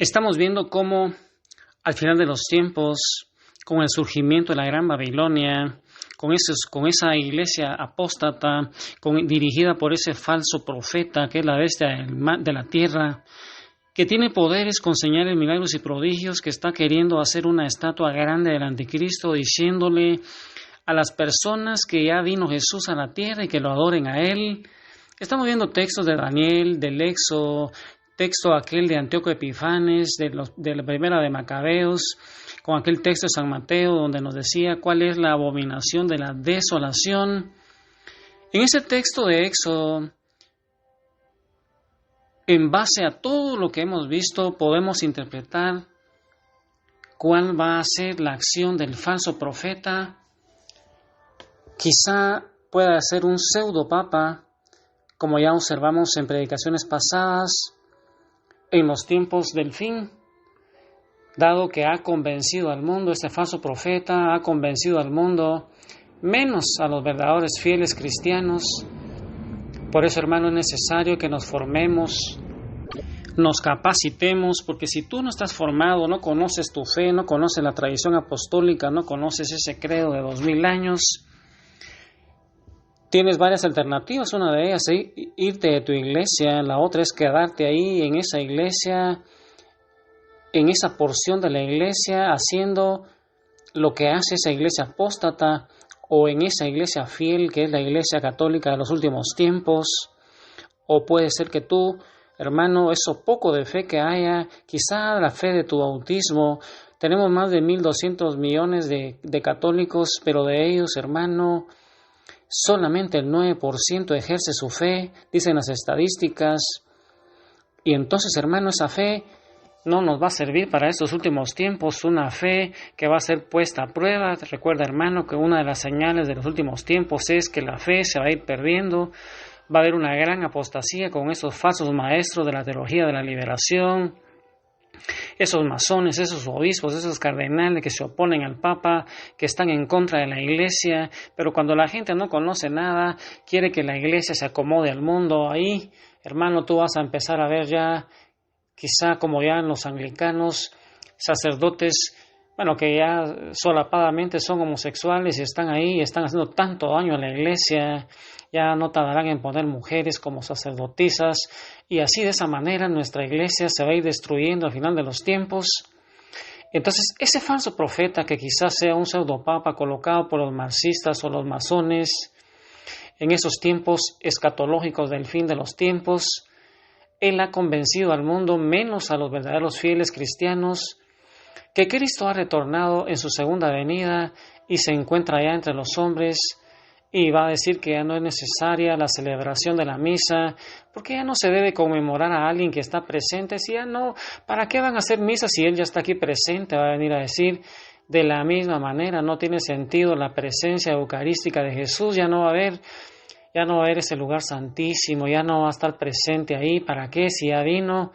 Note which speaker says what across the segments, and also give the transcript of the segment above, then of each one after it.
Speaker 1: Estamos viendo cómo al final de los tiempos, con el surgimiento de la Gran Babilonia, con esa iglesia apóstata, dirigida por ese falso profeta que es la bestia de la tierra, que tiene poderes con señales, milagros y prodigios, que está queriendo hacer una estatua grande del anticristo, diciéndole a las personas que ya vino Jesús a la tierra y que lo adoren a Él. Estamos viendo textos de Daniel, del Éxodo, texto aquel de Antíoco Epifanes, de la primera de Macabeos, con aquel texto de San Mateo donde nos decía cuál es la abominación de la desolación. En ese texto de Éxodo, en base a todo lo que hemos visto, podemos interpretar cuál va a ser la acción del falso profeta. Quizá pueda ser un pseudo papa, como ya observamos en predicaciones pasadas, en los tiempos del fin, dado que ha convencido al mundo, este falso profeta ha convencido al mundo, menos a los verdaderos fieles cristianos. Por eso, hermano, es necesario que nos formemos, nos capacitemos, porque si tú no estás formado, no conoces tu fe, no conoces la tradición apostólica, no conoces ese credo de 2000 años, tienes varias alternativas. Una de ellas es irte de tu iglesia, la otra es quedarte ahí en esa iglesia, en esa porción de la iglesia, haciendo lo que hace esa iglesia apóstata, o en esa iglesia fiel que es la iglesia católica de los últimos tiempos. O puede ser que tú, hermano, eso poco de fe que haya, quizá la fe de tu bautismo. Tenemos más de 1.200 millones de católicos, pero de ellos, hermano, solamente el 9% ejerce su fe, dicen las estadísticas. Y entonces, hermano, esa fe no nos va a servir para estos últimos tiempos, una fe que va a ser puesta a prueba. Recuerda, hermano, que una de las señales de los últimos tiempos es que la fe se va a ir perdiendo. Va a haber una gran apostasía con esos falsos maestros de la teología de la liberación, esos masones, esos obispos, esos cardenales que se oponen al Papa, que están en contra de la Iglesia. Pero cuando la gente no conoce nada, quiere que la Iglesia se acomode al mundo, ahí, hermano, tú vas a empezar a ver ya, quizá como ya en los anglicanos, sacerdotes, bueno, que ya solapadamente son homosexuales y están ahí, están haciendo tanto daño a la iglesia, ya no tardarán en poner mujeres como sacerdotisas, y así de esa manera nuestra iglesia se va a ir destruyendo al final de los tiempos. Entonces, ese falso profeta, que quizás sea un pseudopapa colocado por los marxistas o los masones, en esos tiempos escatológicos del fin de los tiempos, él ha convencido al mundo, menos a los verdaderos fieles cristianos, que Cristo ha retornado en su segunda venida y se encuentra ya entre los hombres, y va a decir que ya no es necesaria la celebración de la misa, porque ya no se debe conmemorar a alguien que está presente. Si ya no, ¿para qué van a hacer misa si Él ya está aquí presente? Va a venir a decir, de la misma manera, no tiene sentido la presencia eucarística de Jesús, ya no va a haber ese lugar santísimo, ya no va a estar presente ahí. ¿Para qué? Si ya vino.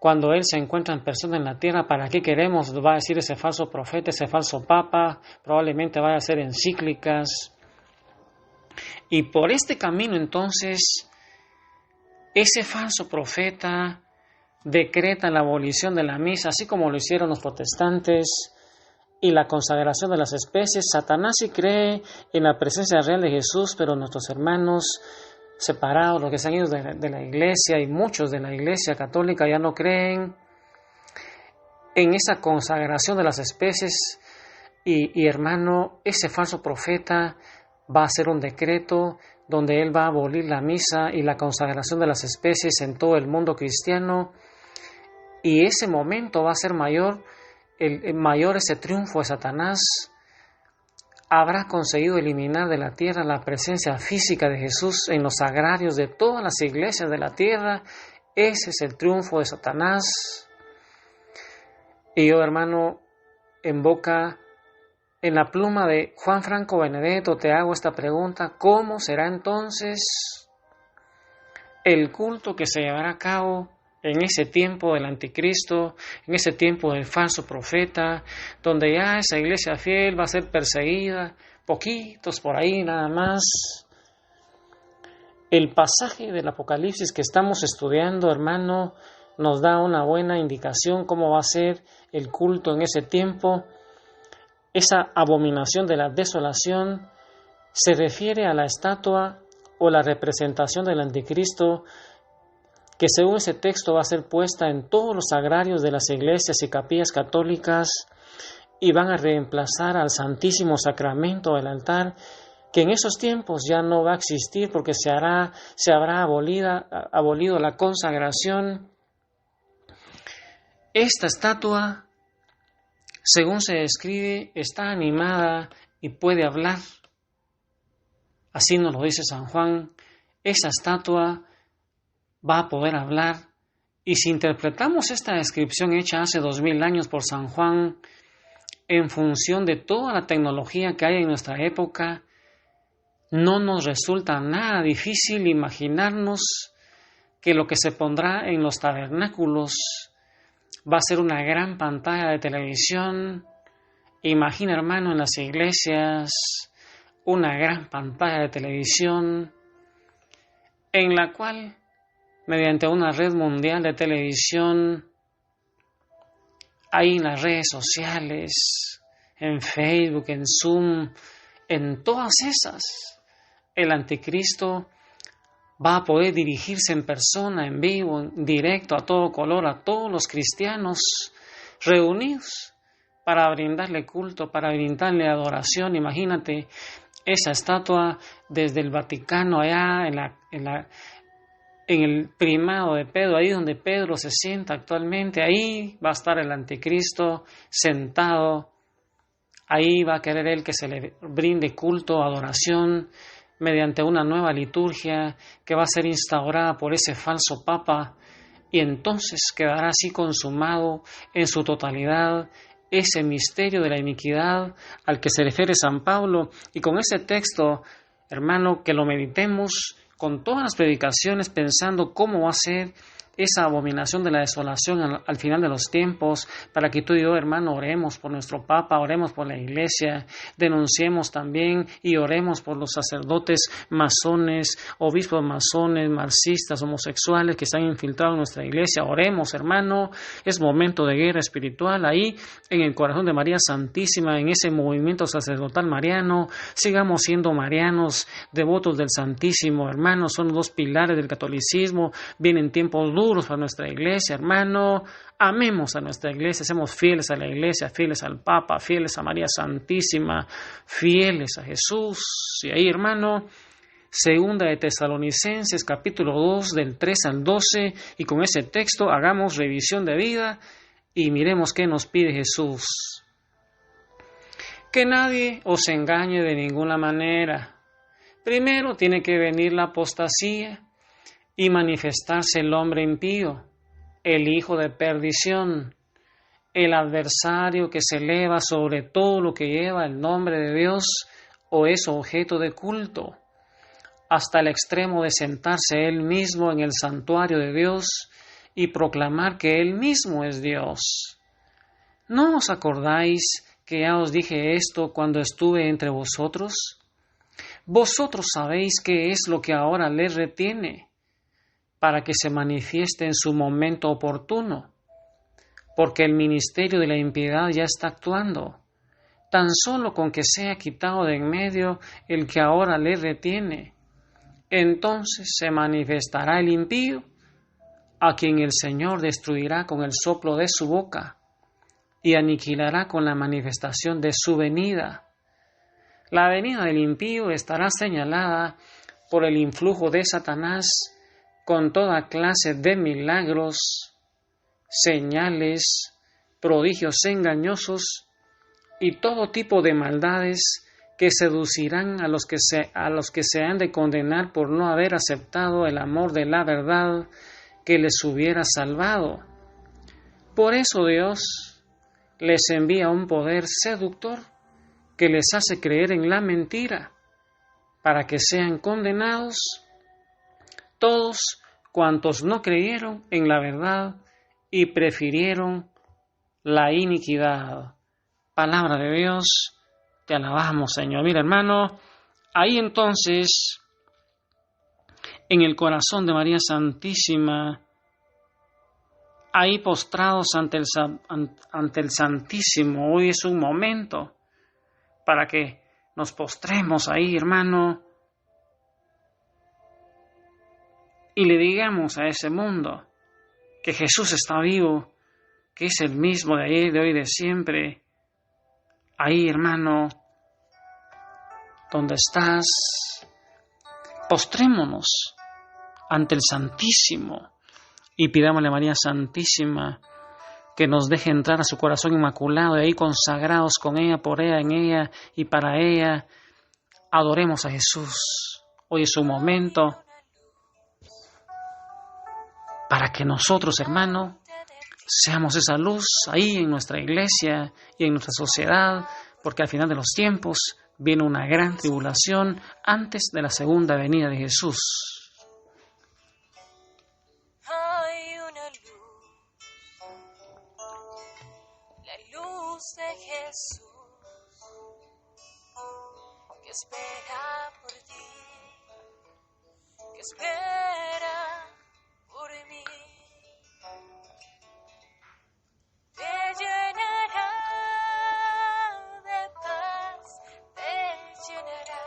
Speaker 1: Cuando Él se encuentra en persona en la tierra, ¿para qué queremos? Va a decir ese falso profeta, ese falso papa, probablemente vaya a hacer encíclicas. Y por este camino, entonces, ese falso profeta decreta la abolición de la misa, así como lo hicieron los protestantes, y la consagración de las especies. Satanás sí cree en la presencia real de Jesús, pero nuestros hermanos separados, los que se han ido de la iglesia, y muchos de la iglesia católica ya no creen en esa consagración de las especies. Y hermano, ese falso profeta va a hacer un decreto donde él va a abolir la misa y la consagración de las especies en todo el mundo cristiano, y ese momento va a ser mayor ese triunfo de Satanás. Habrá conseguido eliminar de la tierra la presencia física de Jesús en los sagrarios de todas las iglesias de la tierra. Ese es el triunfo de Satanás. Y yo, hermano, en la pluma de Juan Franco Benedetto, te hago esta pregunta: ¿cómo será entonces el culto que se llevará a cabo en ese tiempo del anticristo, en ese tiempo del falso profeta, donde ya esa iglesia fiel va a ser perseguida, poquitos por ahí nada más? El pasaje del Apocalipsis que estamos estudiando, hermano, nos da una buena indicación cómo va a ser el culto en ese tiempo. Esa abominación de la desolación se refiere a la estatua o la representación del anticristo, que según ese texto va a ser puesta en todos los sagrarios de las iglesias y capillas católicas y van a reemplazar al Santísimo Sacramento del altar, que en esos tiempos ya no va a existir porque se habrá abolido la consagración. Esta estatua, según se describe, está animada y puede hablar. Así nos lo dice San Juan. Esa estatua va a poder hablar. Y si interpretamos esta descripción hecha hace 2000 años por San Juan, en función de toda la tecnología que hay en nuestra época, no nos resulta nada difícil imaginarnos que lo que se pondrá en los tabernáculos va a ser una gran pantalla de televisión. Imagina, hermano, en las iglesias una gran pantalla de televisión en la cual, mediante una red mundial de televisión, ahí en las redes sociales, en Facebook, en Zoom, en todas esas, el anticristo va a poder dirigirse en persona, en vivo, en directo, a todo color, a todos los cristianos reunidos para brindarle culto, para brindarle adoración. Imagínate esa estatua desde el Vaticano, allá en el primado de Pedro, ahí donde Pedro se sienta actualmente, ahí va a estar el anticristo sentado. Ahí va a querer él que se le brinde culto, adoración, mediante una nueva liturgia que va a ser instaurada por ese falso papa, y entonces quedará así consumado en su totalidad ese misterio de la iniquidad al que se refiere San Pablo. Y con ese texto, hermano, que lo meditemos con todas las predicaciones, pensando cómo va a ser esa abominación de la desolación al final de los tiempos, para que tú y yo, hermano, oremos por nuestro Papa, oremos por la Iglesia, denunciemos también y oremos por los sacerdotes masones, obispos masones, marxistas, homosexuales que están infiltrados en nuestra Iglesia. Oremos, hermano, es momento de guerra espiritual ahí en el corazón de María Santísima, en ese movimiento sacerdotal mariano. Sigamos siendo marianos, devotos del Santísimo, hermanos, son los dos pilares del catolicismo. Vienen tiempos duros para nuestra iglesia, hermano. Amemos a nuestra iglesia, seamos fieles a la iglesia, fieles al Papa, fieles a María Santísima, fieles a Jesús. Y ahí, hermano, segunda de Tesalonicenses, capítulo 2, del 3 al 12, y con ese texto hagamos revisión de vida y miremos qué nos pide Jesús. Que nadie os engañe de ninguna manera. Primero tiene que venir la apostasía y manifestarse el hombre impío, el hijo de perdición, el adversario que se eleva sobre todo lo que lleva el nombre de Dios o es objeto de culto, hasta el extremo de sentarse él mismo en el santuario de Dios y proclamar que él mismo es Dios. ¿No os acordáis que ya os dije esto cuando estuve entre vosotros? Vosotros sabéis qué es lo que ahora le retiene, para que se manifieste en su momento oportuno, porque el ministerio de la impiedad ya está actuando, tan solo con que sea quitado de en medio el que ahora le retiene. Entonces se manifestará el impío, a quien el Señor destruirá con el soplo de su boca, y aniquilará con la manifestación de su venida. La venida del impío estará señalada por el influjo de Satanás, con toda clase de milagros, señales, prodigios engañosos y todo tipo de maldades que seducirán a los que se han de condenar por no haber aceptado el amor de la verdad que les hubiera salvado. Por eso Dios les envía un poder seductor que les hace creer en la mentira, para que sean condenados todos cuantos no creyeron en la verdad y prefirieron la iniquidad. Palabra de Dios, te alabamos, Señor. Mira, hermano, ahí entonces, en el corazón de María Santísima, ahí postrados ante el Santísimo. Hoy es un momento para que nos postremos ahí, hermano, y le digamos a ese mundo que Jesús está vivo, que es el mismo de ayer, de hoy, de siempre. Ahí, hermano, donde estás, postrémonos ante el Santísimo y pidámosle a María Santísima que nos deje entrar a su corazón inmaculado y ahí consagrados con ella, por ella, en ella y para ella, adoremos a Jesús. Hoy es un momento para que nosotros, hermano, seamos esa luz ahí en nuestra iglesia y en nuestra sociedad, porque al final de los tiempos viene una gran tribulación antes de la segunda venida de Jesús.
Speaker 2: Hay una luz, la luz de Jesús, que espera por ti, que espera por mí. Te llenará de paz, te llenará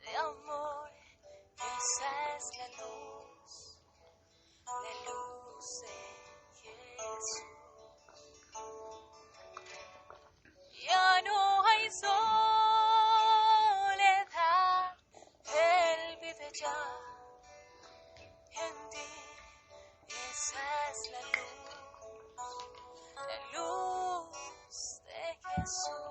Speaker 2: de amor. Esa es la luz de Jesús. Ya no hay soledad, Él vive ya en ti. Esa es la luz de Jesús.